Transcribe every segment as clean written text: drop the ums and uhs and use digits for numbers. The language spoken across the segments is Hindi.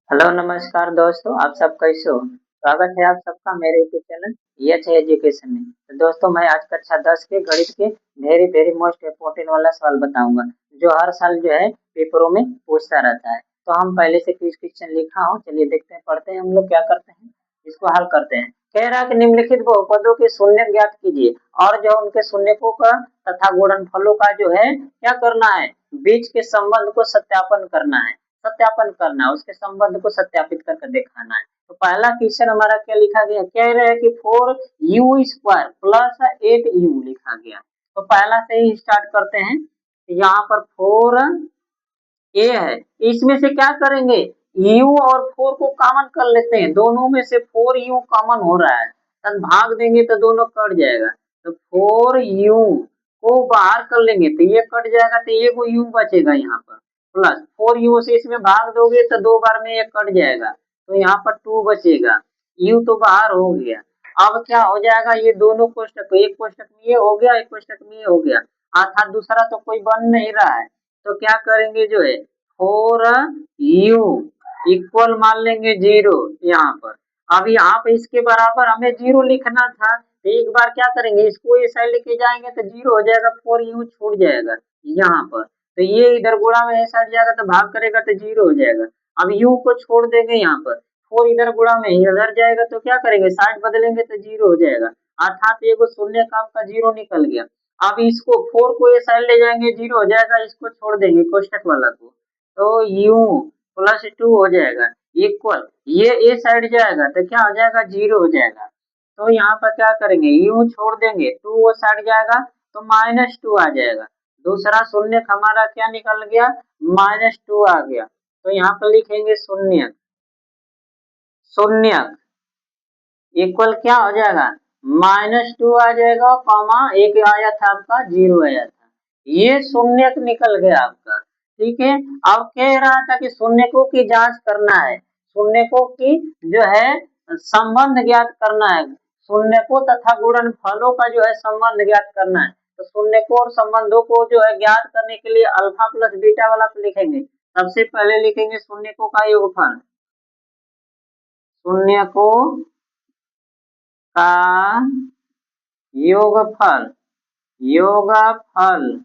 हेलो नमस्कार दोस्तों, आप सब कैसे हो? स्वागत है आप सबका मेरे यूट्यूब चैनल यच एजुकेशन में। तो दोस्तों मैं आज कक्षा 10 के गणित के वेरी वेरी मोस्ट इम्पोर्टेंट वाला सवाल बताऊंगा, जो हर साल जो है पेपरों में पूछता रहता है। तो हम पहले से क्विज क्वेश्चन लिखा हो, चलिए देखते हैं, पढ़ते हैं। हम लोग क्या करते हैं, इसको हल करते हैं। कह रहा है कि निम्नलिखित बहुपदों के शून्य ज्ञात कीजिए और जो उनके शून्यकों का तथा गुणनफलों का जो है क्या करना है, बीच के संबंध को सत्यापन करना है। सत्यापन करना है, उसके संबंध को सत्यापित करके दिखाना है। तो पहला क्वेश्चन हमारा क्या लिखा गया, कह रहे हैं कि 4u² प्लस 8u लिखा गया। तो पहला से ही स्टार्ट करते हैं। यहाँ पर 4a है, इसमें से क्या करेंगे, u और 4 को कॉमन कर लेते हैं। दोनों में से 4u कॉमन हो रहा है, तब भाग देंगे तो दोनों कट जाएगा। तो 4u को बाहर कर लेंगे तो ये कट जाएगा, तो ये को u बचेगा यहाँ पर, प्लस 4u से इसमें भाग दोगे तो दो बार में ये कट जाएगा, तो यहाँ पर 2 बचेगा। u तो बाहर हो गया। अब क्या हो जाएगा, ये दोनों कोष्टक, एक कोष्टक में ये हो गया, एक कोष्टक में ये हो गया, अर्थात दूसरा तो कोई बन नहीं रहा है। तो क्या करेंगे, जो है 4u इक्वल मान लेंगे 0 यहाँ पर। अब यहाँ पे इसके बराबर हमें 0 लिखना था, तो एक बार क्या करेंगे, इसको इस साइड लेके जाएंगे तो 0 हो जाएगा, 4u छूट जाएगा यहाँ पर। तो ये इधर गुणा में ऐसा जाएगा तो भाग करेगा तो 0 हो जाएगा। अब u को छोड़ देंगे यहाँ पर, 4 इधर गुणा में इधर जाएगा तो क्या करेंगे, साइड बदलेंगे तो 0 हो जाएगा, अर्थात ये शून्य का आपका 0 निकल गया। अब इसको 4 को ये साइड ले जाएंगे 0 हो जाएगा, इसको छोड़ देंगे कोष्टक वाला को, तो u प्लस 2 हो जाएगा इक्वल, ये साइड जाएगा तो क्या हो जाएगा, 0 हो जाएगा। तो यहाँ पर क्या करेंगे, u छोड़ देंगे, 2 वो साइड जाएगा तो -2 आ जाएगा। दूसरा शून्य हमारा क्या निकल गया, -2 आ गया। तो यहाँ पर लिखेंगे शून्य, शून्य इक्वल क्या हो जाएगा, -2 आ जाएगा, कॉमा एक आया था आपका 0 आया था, ये शून्य निकल गया आपका। ठीक है, अब कह रहा था कि शून्यकों की जांच करना है, शून्यकों की जो है संबंध ज्ञात करना है, शून्यकों तथा गुणनफलों का जो है संबंध ज्ञात करना है। तो शून्यकों और संबंधों को जो है ज्ञात करने के लिए अल्फा प्लस बीटा वाला लिखेंगे। सबसे पहले लिखेंगे शून्यकों का योगफल, शून्यकों का योगफल, योगफल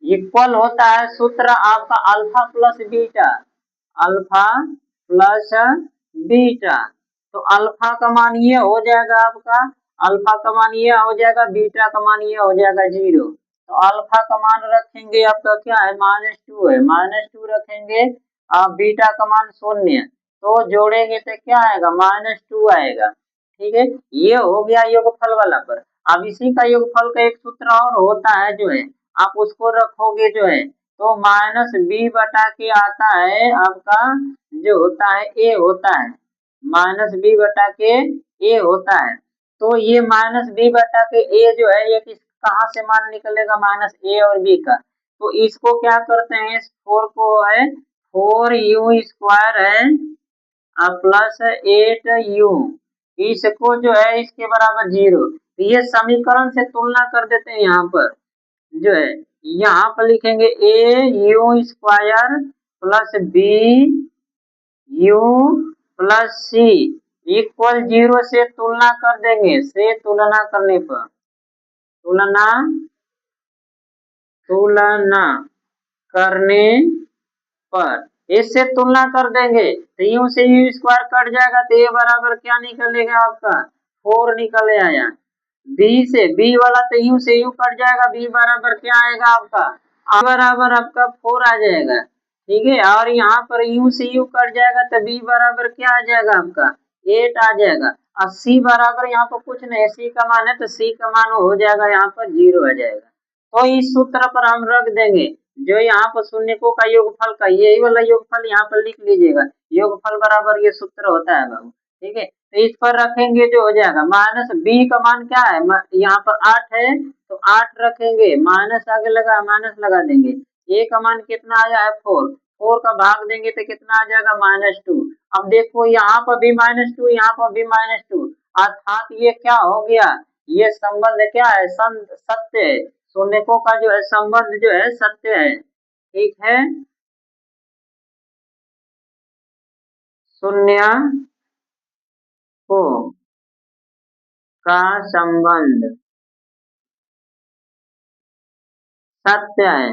इक्वल होता है, सूत्र आपका alpha plus beta, alpha plus beta. तो अल्फा का मान ये हो जाएगा आपका, अल्फा का मान ये हो जाएगा, बीटा का मान ये हो जाएगा 0। तो अल्फा का मान रखेंगे आपका क्या है, -2 है, -2 रखेंगे। बीटा का मान 0, तो जोड़ेंगे तो क्या आएगा, -2 आएगा। ठीक है, ये हो गया योगफल वाला पर। अब इसी का योगफल का एक सूत्र और होता है, जो है आप उसको रखोगे जो है, तो -b बटा के आता है आपका, जो होता है a होता है, -b बटा के a होता है। तो ये -b बटा के a जो है, ये कहाँ से मान निकलेगा, -a और b का। तो इसको क्या करते हैं, इस 4 को है 4u² है प्लस 8u, इसको जो है इसके बराबर 0, तो ये समीकरण से तुलना कर देते हैं। यहाँ पर जो है, यहाँ पर लिखेंगे au² plus bu plus c equal 0 से तुलना कर देंगे, से तुलना करने पर, तुलना तुलना करने पर इससे तुलना कर देंगे तो यू से u² कट जाएगा, तो ये बराबर क्या निकलेगा आपका, 4 निकले आया। b से b वाला तो u से u कट जाएगा, b बराबर क्या आएगा आपका, बराबर आपका 4 आ जाएगा। ठीक है, और यहाँ पर u से u कट जाएगा तो b बराबर क्या आ जाएगा आपका, 8 आ जाएगा। और c बराबर यहाँ पर कुछ नहीं, c का मान है तो c का मान हो जाएगा यहाँ पर 0 आ जाएगा। तो इस सूत्र पर हम रख देंगे, जो यहाँ पर शून्यकों का योगफल का यही वाला योगफल यहाँ पर लिख लीजिएगा, योगफल बराबर ये सूत्र होता है बाबू। ठीक है, तो इस पर रखेंगे जो हो जाएगा, -b का मान क्या है, यहाँ पर 8 है तो 8 रखेंगे, माइनस आगे लगा माइनस लगा देंगे। a का मान कितना आया है 4, 4 का भाग देंगे तो कितना आ जाएगा, -2। अब देखो यहाँ पर भी -2, यहाँ पर भी -2, अर्थात ये क्या हो गया, ये संबंध क्या है, सत्य है, शून्यकों का जो है संबंध जो है सत्य है। ठीक है, शून्य को का संबंध सत्य है,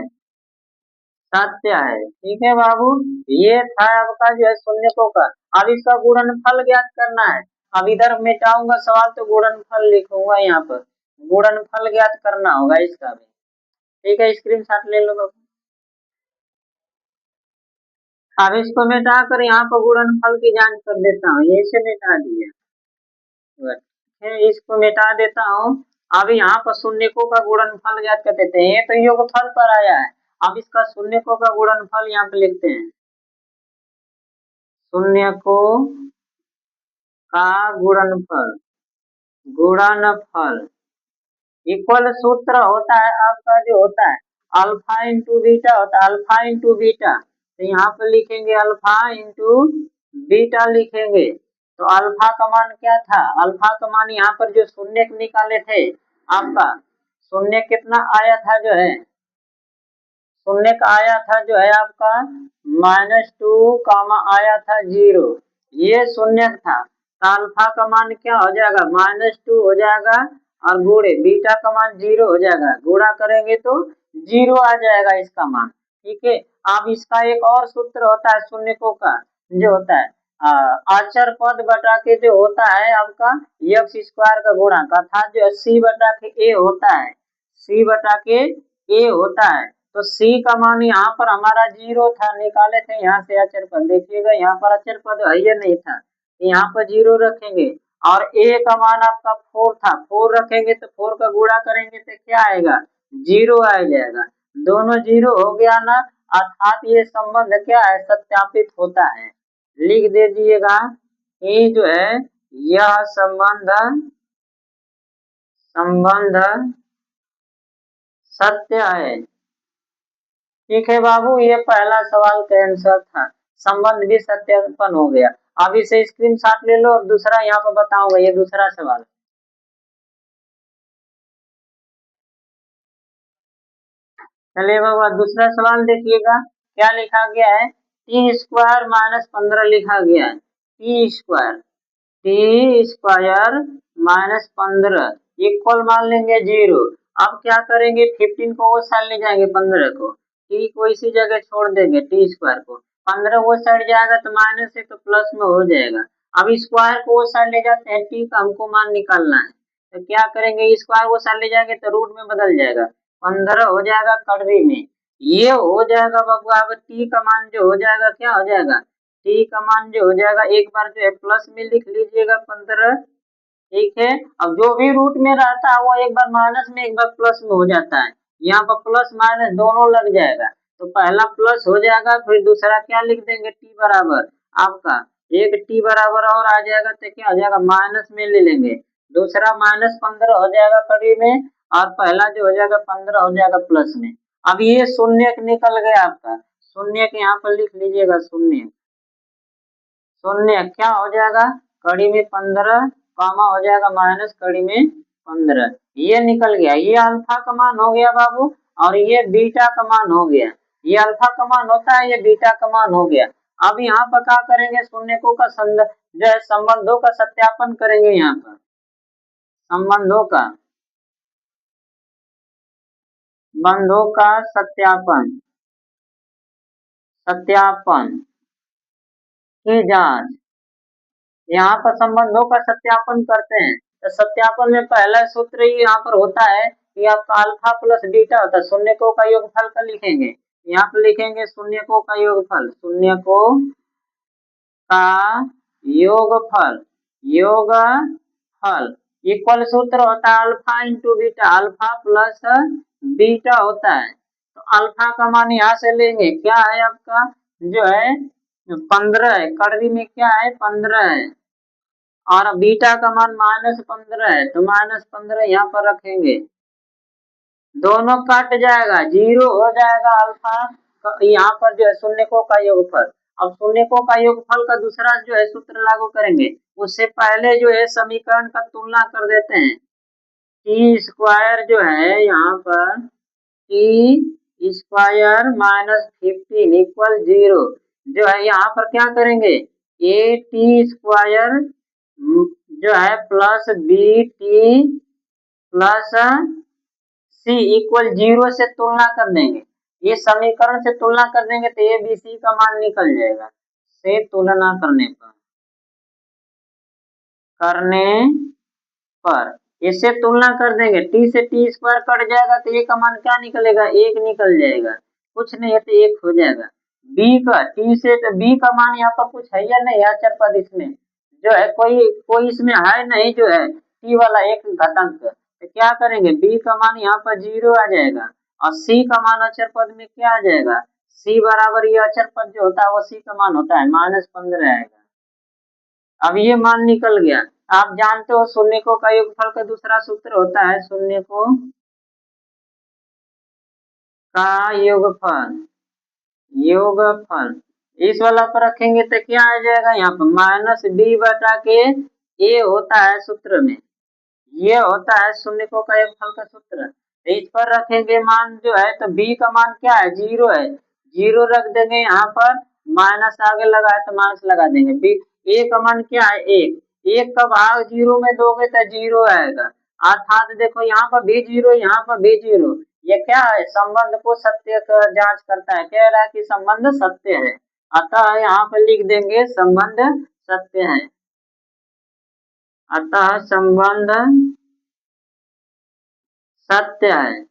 सत्य है। ठीक है बाबू, ये था आपका जो है शून्यकों का। अब इसका गुणनफल ज्ञात करना है। अब इधर मिटाऊंगा सवाल तो गुणनफल लिखूंगा यहाँ पर, गुणनफल ज्ञात करना होगा इसका भी। ठीक है, स्क्रीनशॉट ले लो बाबू। अब इसको मिटा कर यहाँ पर गुणनफल की जांच कर देता हूँ, ये से मिटा दिया। इसको मिटा देता हूँ। अब यहाँ पर शून्यकों का गुणनफल ज्ञात कर देते हैं। ये तो योगफल पर आया है। अब इसका शून्यकों का गुणनफल यहाँ पे लिखते हैं। शून्यकों का गुणनफल, गुणनफल इक्वल सूत्र होता है आपका जो होता है अल्फा इंटू बीटा होता है, अल्फा इंटू बीटा। तो यहाँ पे लिखेंगे अल्फा इंटू बीटा लिखेंगे। तो अल्फा का मान क्या था, अल्फा का मान यहाँ पर जो शून्य निकाले थे आपका, शून्य कितना आया था जो है, शून्य का आया था जो है आपका -2 कामा आया था 0, ये शून्य था। तो अल्फा का मान क्या हो जाएगा, -2 हो जाएगा और गुणे बीटा का मान 0 हो जाएगा, गुणा करेंगे तो 0 आ जाएगा इसका मान। ठीक है, अब इसका एक और सूत्र होता है शून्यकों का, जो होता है आचर पद बटा के जो होता है आपका एक्स स्क्वायर का गुणा का था, जो सी बटा के ए होता है, सी बटा के ए होता है। तो सी का मान यहाँ पर हमारा 0 था, निकाले थे यहाँ से अचर पद। देखिएगा यहाँ पर अचर पद है ये नहीं था, यहाँ पर 0 रखेंगे। और ए का मान आपका 4 था, 4 रखेंगे तो 4 का गुणा करेंगे तो क्या आएगा, 0 आ जाएगा। दोनों 0 हो गया ना, अर्थात ये संबंध क्या है, सत्यापित होता है। लिख दीजिएगा ये जो है यह संबंध, संबंध सत्य है। ठीक है बाबू, ये पहला सवाल का आंसर था, संबंध भी सत्यापन हो गया। अब इसे स्क्रीनशॉट ले लो। अब दूसरा यहाँ पर बताऊंगा, ये दूसरा सवाल। चलिए बाबा दूसरा सवाल देखिएगा, क्या लिखा गया है, टी स्क्वायर -15 लिखा गया है। T square, T square -15 equal मान लेंगे 0। अब क्या करेंगे, 15 को वो साइड ले जाएंगे, 15 को, टी को इसी जगह छोड़ देंगे, टी स्क्वायर को 15 वो साइड जाएगा तो माइनस से तो प्लस में हो जाएगा। अब स्क्वायर को वो साइड ले जाते हैं, टी का हमको मान निकालना है। तो क्या करेंगे, स्क्वायर को साइड ले जाएंगे तो रूट में बदल जाएगा, 15 हो जाएगा कड़वी में, ये हो जाएगा बाबू। अब टी का मान जो हो जाएगा क्या हो जाएगा, टी का मान जो हो जाएगा एक बार जो है प्लस में लिख लीजिएगा 15। ठीक है, अब जो भी रूट में रहता है वो एक बार माइनस में एक बार प्लस में हो जाता है, यहाँ पर प्लस माइनस दोनों लग जाएगा। तो पहला प्लस हो जाएगा, फिर दूसरा क्या लिख देंगे, टी बराबर आपका एक टी बराबर और आ जाएगा तो क्या हो जाएगा, माइनस में ले लेंगे, दूसरा -15 हो जाएगा कड़ी में, और पहला जो हो जाएगा 15 हो जाएगा प्लस में। अब ये शून्य निकल गया आपका, शून्य के यहाँ पर लिख लीजिएगा, शून्य, शून्य क्या हो जाएगा, कड़ी में 15 कामा हो जाएगा माइनस कड़ी में 15, ये निकल गया। ये अल्फा का मान हो गया बाबू, और ये बीटा का मान हो गया। ये अल्फा का मान होता है, ये बीटा का मान हो गया। अब यहाँ पर क्या करेंगे, शून्यकों का जो है संबंधों का सत्यापन करेंगे। यहाँ पर संबंधों का, बंधों का सत्यापन, सत्यापन की जांच, यहाँ पर संबंधों का सत्यापन करते हैं। तो सत्यापन में पहला सूत्र ही यहाँ पर होता है कि आपका अल्फा प्लस बीटा होता है, शून्यकों का योगफल का लिखेंगे, यहाँ पर लिखेंगे शून्यकों का योगफल, शून्यकों का योगफल, योगफल इक्वल सूत्र होता है alpha into beta, alpha plus beta होता है। तो अल्फा का मान यहाँ से लेंगे, क्या है आपका जो है 15 है, कड़वी में क्या है 15 है, और बीटा का मान -15 है, तो -15 यहाँ पर रखेंगे, दोनों कट जाएगा, 0 हो जाएगा अल्फा। यहाँ पर जो है शून्यकों का योगफल। अब शून्यकों का योगफल का दूसरा जो है सूत्र लागू करेंगे, उससे पहले जो है समीकरण का तुलना कर देते हैं। टी स्क्वायर जो है यहाँ पर टी स्क्वायर -15 इक्वल 0, जो है यहाँ पर क्या करेंगे, ए टी स्क्वायर जो है प्लस बी टी प्लस सी इक्वल 0 से तुलना कर देंगे। ये समीकरण से तुलना कर देंगे तो ए बी सी का मान निकल जाएगा। से तुलना करने पर इससे तुलना कर देंगे, टी से टी स्क्वायर कट जाएगा तो ए का मान क्या निकलेगा, 1 निकल जाएगा। कुछ नहीं है तो 1 हो जाएगा। बी का टी से तो बी का मान यहाँ पर कुछ है या नहीं है, अचर पद इसमें जो है कोई कोई इसमें है नहीं, जो है टी वाला एक घातांक, तो क्या करेंगे बी का मान यहाँ पर 0 आ जाएगा और सी का मान अचर पद में क्या आ जाएगा, सी बराबर ये अचर पद जो होता है वो सी का मान होता है -15 आएगा। अब ये मान निकल गया। आप जानते हो शून्यकों का योगफल का दूसरा सूत्र होता है शून्यकों का योगफल इस वाला पर रखेंगे तो क्या आ जाएगा, यहाँ पर -b/के ए होता है सूत्र में, ये होता है शून्यकों का योगफल का सूत्र। तो इस पर रखेंगे मान जो है, तो b का मान क्या है, 0 है, 0 रख देंगे यहाँ पर, माइनस आगे लगा है तो माइनस लगा देंगे। b a का मान क्या है 1, 1 का भाग 0 में दोगे तो 0 आएगा, अर्थात देखो यहाँ पर भी 0 यहाँ पर भी 0, ये क्या है संबंध को सत्य का जांच करता है, कह रहा है कि संबंध सत्य है, अतः यहाँ पर लिख देंगे संबंध सत्य है, अतः संबंध सत्य है,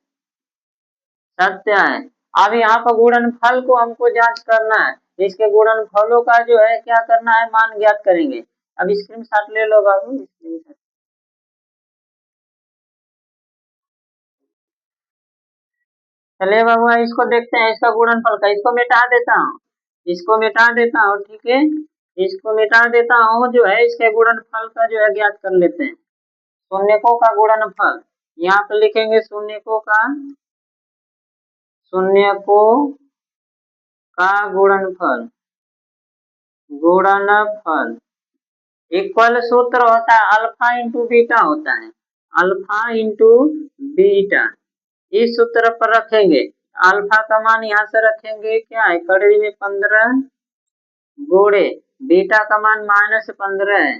सत्य है। अब यहाँ पर गुणनफल को हमको जांच करना है, इसके गुणनफलों का जो है क्या करना है, मान ज्ञात करेंगे। अब स्क्रीनशॉट ले लो बाबू, स्क्रीनशॉट चलिए बाबू इसको देखते हैं, इसका गुणनफल का, इसको मिटा देता हूँ, इसको मिटा देता हूँ, ठीक है, इसको मिटा देता हूँ, जो है इसके गुणनफल का जो है ज्ञात कर लेते हैं। शून्यकों का गुणनफल यहाँ पे लिखेंगे, शून्यकों का गुणनफल इक्वल सूत्र होता है अल्फा इंटू बीटा होता है, अल्फा इंटू बीटा, इस सूत्र पर रखेंगे। अल्फा का मान यहाँ से रखेंगे क्या है, कड़ी में 15 गुणे बीटा का मान -15 है,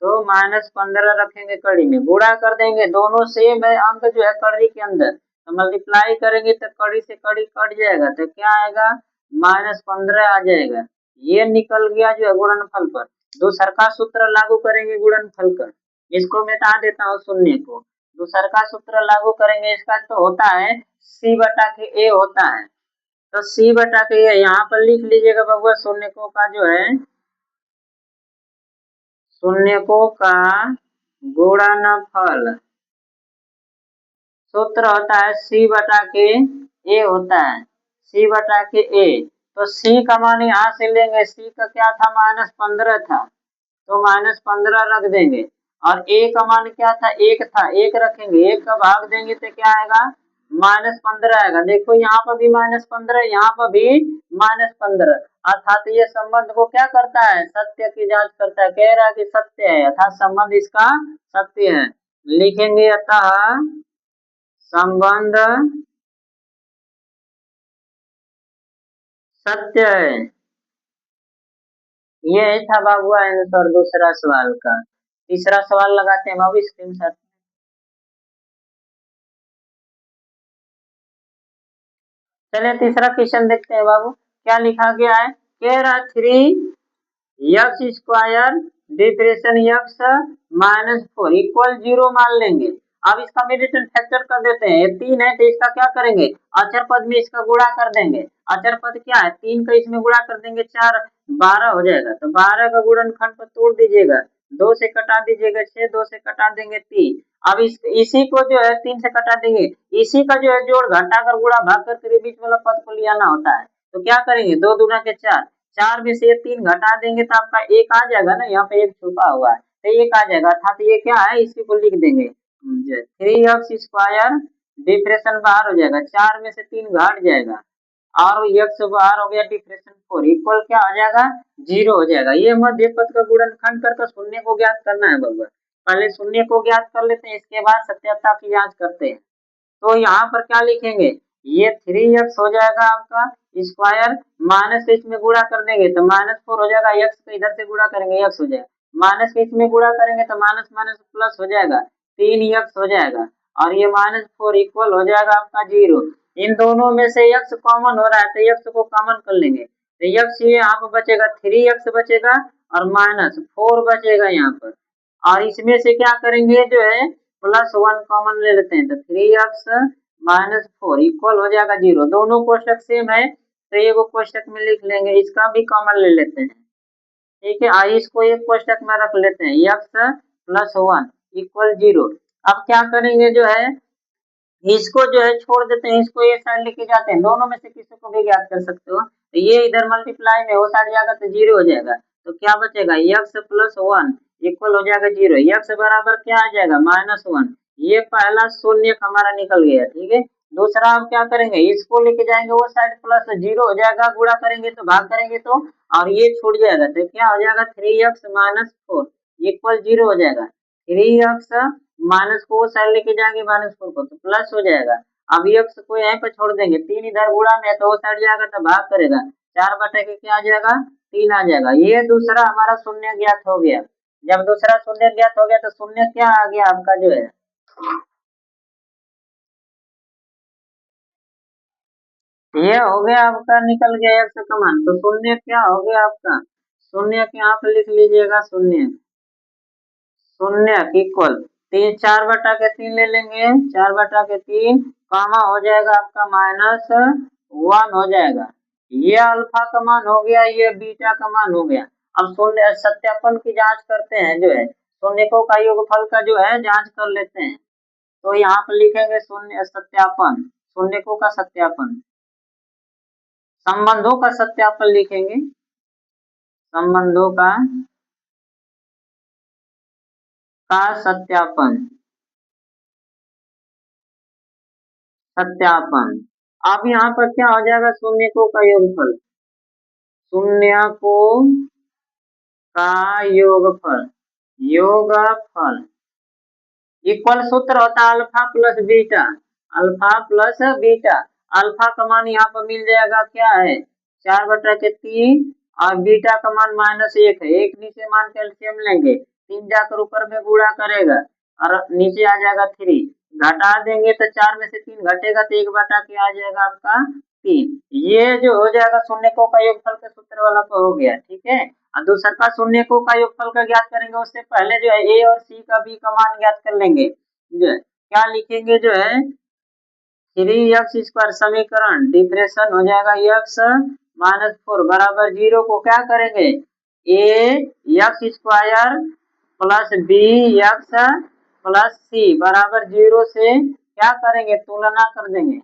तो -15 रखेंगे, कड़ी में गुणा कर देंगे, दोनों सेम है अंक जो है कड़ी के अंदर, तो मल्टीप्लाई करेंगे तो कड़ी से कड़ी कट जाएगा, तो क्या आएगा -15 आ जाएगा। ये निकल गया जो है गुणनफल पर। दूसर का सूत्र लागू करेंगे गुणनफल का, इसको मिटा देता हूँ शून्य को, दूसर का सूत्र लागू करेंगे, इसका तो होता है c/a होता है, तो c/a यहाँ पर लिख लीजिएगा बबुआ, शून्यकों का जो है शून्यकों का गुणनफल सूत्र होता है c/a होता है, c/a, तो c का मान यहाँ से लेंगे, c का क्या था -15 था, तो -15 रख देंगे, और a का मान क्या था 1 था, 1 रखेंगे, 1 का भाग देंगे तो क्या आएगा -15 आएगा। देखो यहाँ पर भी -15, यहाँ पर भी -15, अर्थात ये संबंध को क्या करता है, सत्य की जांच करता है, कह रहा है कि सत्य है, अर्थात संबंध इसका सत्य है। लिखेंगे अतः संबंध सत्य है। ये था बाबू आंसर दूसरा सवाल का। तीसरा सवाल लगाते हैं बाबू स्क्रीनशॉट। चलिए तीसरा क्वेश्चन देखते हैं बाबू, क्या लिखा गया है, कह रहा 3x² डिप्रेशन x -4 इक्वल 0 मान लेंगे। अब इसका कम्यूटेटिव फैक्टर कर देते हैं, 3 है तो इसका क्या करेंगे, अचर पद में इसका गुणा कर देंगे, अचर पद क्या है 3 का, इसमें गुणा कर देंगे 4 12 हो जाएगा, तो 12 का गुणनखंड पर तोड़ दीजिएगा, 2 से कटा दीजिएगा 6, 2 से कटा देंगे 3। अब इसी को जो है 3 से कटा देंगे, इसी का जो है जोड़ घटा कर गुणा भाग करके बीच वाला पद को ले आना होता है, तो क्या करेंगे 2 दूना के 4, 4 में से 3 घटा देंगे तो आपका 1 आ जाएगा ना, यहाँ पे 1 छुपा हुआ है तो 1 आ जाएगा, अर्थात ये क्या है, इसी को लिख देंगे 3x² डिप्रेशन बाहर हो जाएगा, 4 में से 3 घट जाएगा और x बाहर हो गया, डिप्रेशन 4 इक्वल क्या हो जाएगा 0 हो जाएगा। ये मध्य पद का गुणनखंड कर शून्य को ज्ञात करना है बबुआ, पहले शून्य को ज्ञात कर लेते हैं, इसके बाद सत्यता की जांच करते हैं। तो यहाँ पर क्या लिखेंगे, ये 3x हो जाएगा आपका, स्क्वायर माइनस से इसमें गुणा कर देंगे तो -4 हो जाएगा, एक्स को इधर से गुणा करेंगे एक्स हो जाएगा, माइनस के इसमें गुणा करेंगे तो माइनस माइनस प्लस हो जाएगा, 3x हो जाएगा, और ये -4 इक्वल हो जाएगा आपका 0। इन दोनों में से x कॉमन हो रहा है तो x को कॉमन कर लेंगे, तो x ये यहाँ पर बचेगा 3x बचेगा और -4 बचेगा यहाँ पर, और इसमें से क्या करेंगे जो है +1 कॉमन ले लेते हैं तो 3x -4 इक्वल हो जाएगा 0। दोनों कोष्टक सेम है तो एक कोष्टक में लिख लेंगे, इसका भी कॉमन ले लेते हैं, ठीक है। आई इसको एक कोष्टक में रख लेते हैं, x+1 इक्वल 0। अब क्या करेंगे जो है इसको जो है छोड़ देते हैं, इसको ये साइड लेके जाते हैं, दोनों में से किसी को भी ज्ञात कर सकते हो, तो ये इधर मल्टीप्लाई में वो साइड जाएगा तो 0 हो जाएगा, तो क्या बचेगा x+1 इक्वल हो जाएगा 0, x बराबर क्या आ जाएगा -1, ये पहला शून्य हमारा निकल गया, ठीक है। दूसरा अब क्या करेंगे इसको लेके जाएंगे वो साइड प्लस 0 हो जाएगा, गुणा करेंगे तो भाग करेंगे तो, और ये छूट जाएगा तो क्या हो जाएगा 3x -4 इक्वल 0 हो जाएगा, 3x माइनस को वो साइड लेके जाएंगे -4 को तो प्लस हो जाएगा। अब x को यहाँ पे छोड़ देंगे, 3 इधर गुणा में तो वो साइड जाएगा तो भाग करेगा, 4 बटे के क्या आ जाएगा 3 आ जाएगा। ये दूसरा हमारा शून्य ज्ञात हो गया। जब दूसरा शून्य ज्ञात हो गया तो शून्य क्या आ गया आपका जो है ये हो गया आपका, निकल गया x का मान, तो शून्य क्या हो गया आपका, शून्य के यहाँ पे लिख लीजिएगा शून्य, शून्य इक्वल 4/3 ले लेंगे, 4/3 कामा हो जाएगा आपका -1 हो जाएगा, ये अल्फा का मान हो गया, ये बीटा का मान हो गया। अब शून्य सत्यापन की जांच करते हैं जो है, शून्यकों का योगफल का जो है जांच कर लेते हैं, तो यहाँ पे लिखेंगे शून्य सत्यापन, शून्यकों का सत्यापन, संबंधों का सत्यापन लिखेंगे, संबंधों का सत्यापन, सत्यापन। अब यहाँ पर क्या हो जाएगा शून्यकों का योगफल, शून्यकों का योगफल, योगफल इक्वल सूत्र होता है alpha plus beta, alpha plus beta. Alpha का मान यहाँ पर मिल जाएगा क्या है 4/3 और बीटा का मान -1 है, एक नीचे मान कैल्शियम लेंगे, 3 जाकर ऊपर में गुणा करेगा और नीचे आ जाएगा 3, घटा देंगे तो 4 में से 3 घटेगा तो 1/के आ जाएगा आपका 3। ये जो हो जाएगा शून्यकों का योगफल के सूत्र वाला तो हो गया, ठीक है। और दूसरा शून्यकों का योगफल का ज्ञात करेंगे, उससे पहले जो है ए और सी का बी का मान ज्ञात कर लेंगे, जो है क्या लिखेंगे जो है 3x² समीकरण डिफरेंशन हो जाएगा x-4 बराबर 0 को क्या करेंगे a(x² + b(x + c) बराबर 0 से क्या करेंगे तुलना कर देंगे,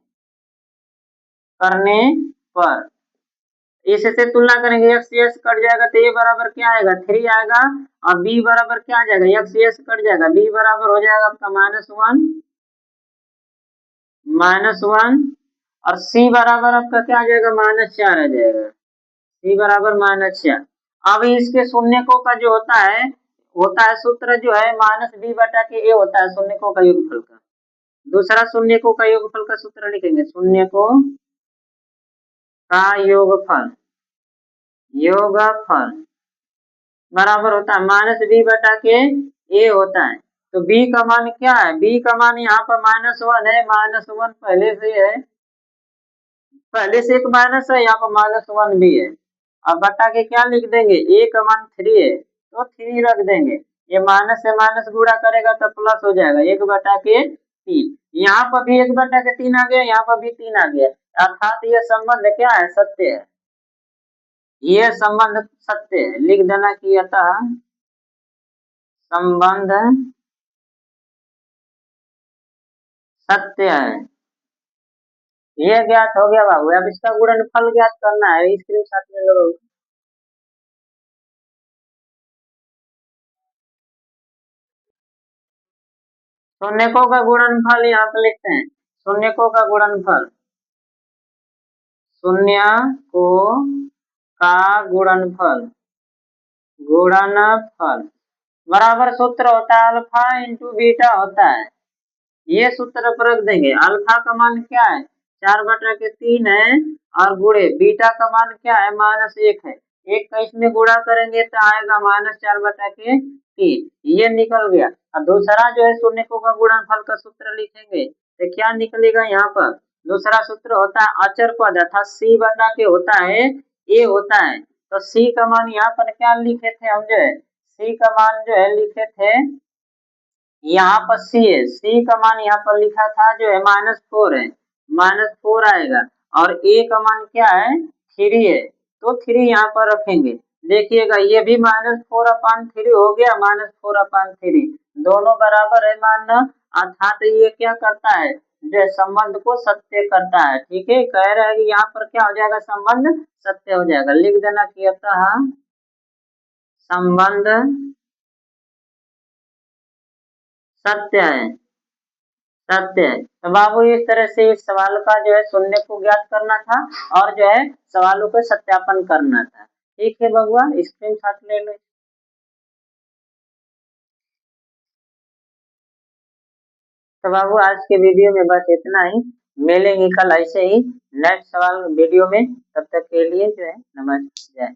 करने पर इससे तुलना करेंगे x से कट जाएगा तो a बराबर क्या आएगा 3 आएगा, और b बराबर क्या आ जाएगा x से कट जाएगा, b बराबर हो जाएगा आपका -1 और c बराबर आपका क्या आ जाएगा -4 आ जाएगा, c बराबर -4। अब इसके शून्यकों का जो होता है सूत्र जो है -b/a होता है शून्यकों का योगफल का। दूसरा शून्यकों का योगफल का सूत्र लिखेंगे, शून्यकों का योगफल, योगफल बराबर होता है -b/a होता है। तो b का मान क्या है, b का मान यहाँ पर -1 है, -1 पहले से है, पहले से एक माइनस है, यहाँ पर -1 भी है। अब बटा के क्या लिख देंगे a का मान 3 है तो 3 रख देंगे, ये माइनस से माइनस गुणा करेगा तो प्लस हो जाएगा 1/3। यहाँ पर भी 1/3 आ गया, यहाँ पर भी 3 आ गया, अर्थात ये संबंध क्या है सत्य है, ये संबंध सत्य है, लिख देना कि अतः संबंध सत्य है। ये ज्ञात हो गया बाबू, अब इसका गुणनफल ज्ञात करना है, स्क्रीन शॉट में लो। शून्यकों का गुणनफल यहाँ पे लिखते हैं, शून्यकों का गुणनफल, शून्यकों का गुणनफल, गुणनफल बराबर सूत्र होता है अल्फा इंटू बीटा होता है, ये सूत्र पर रख देंगे। अल्फा का मान क्या है 4/3 है और गुणे बीटा का मान क्या है, -1 है। एक का इसमें गुणा करेंगे तो आएगा -4/3, ये निकल गया। और दूसरा जो है शून्यकों का गुणनफल का सूत्र लिखेंगे तो क्या निकलेगा यहाँ पर, दूसरा सूत्र होता है अचर पद अर्थात सी बटा के होता है ए होता है। तो सी का मान यहाँ पर क्या लिखे थे हम, जो है सी का मान जो है लिखे थे, यहाँ पर सी है, सी का मान यहाँ पर लिखा था जो है -4 है, -4 आएगा। और ए का मान क्या है, 3 है, तो 3 यहाँ पर रखेंगे। देखिएगा ये भी -4/3 हो गया, -4/3 दोनों बराबर है मानना, अर्थात ये क्या करता है, जो संबंध को सत्य करता है। ठीक है, कह रहे हैं कि यहाँ पर क्या हो जाएगा, संबंध सत्य हो जाएगा। लिख देना कि अतः संबंध सत्य है, सत्य है। तो बाबू इस तरह से इस सवाल का जो है शून्य को ज्ञात करना था और जो है सवालों को सत्यापन करना था। ठीक है बबुआ, स्क्रीनशॉट ले लो। तो बाबू आज के वीडियो में बस इतना ही, मिलेंगे कल ऐसे ही नेक्स्ट सवाल वीडियो में, तब तक के लिए जो है नमस्ते।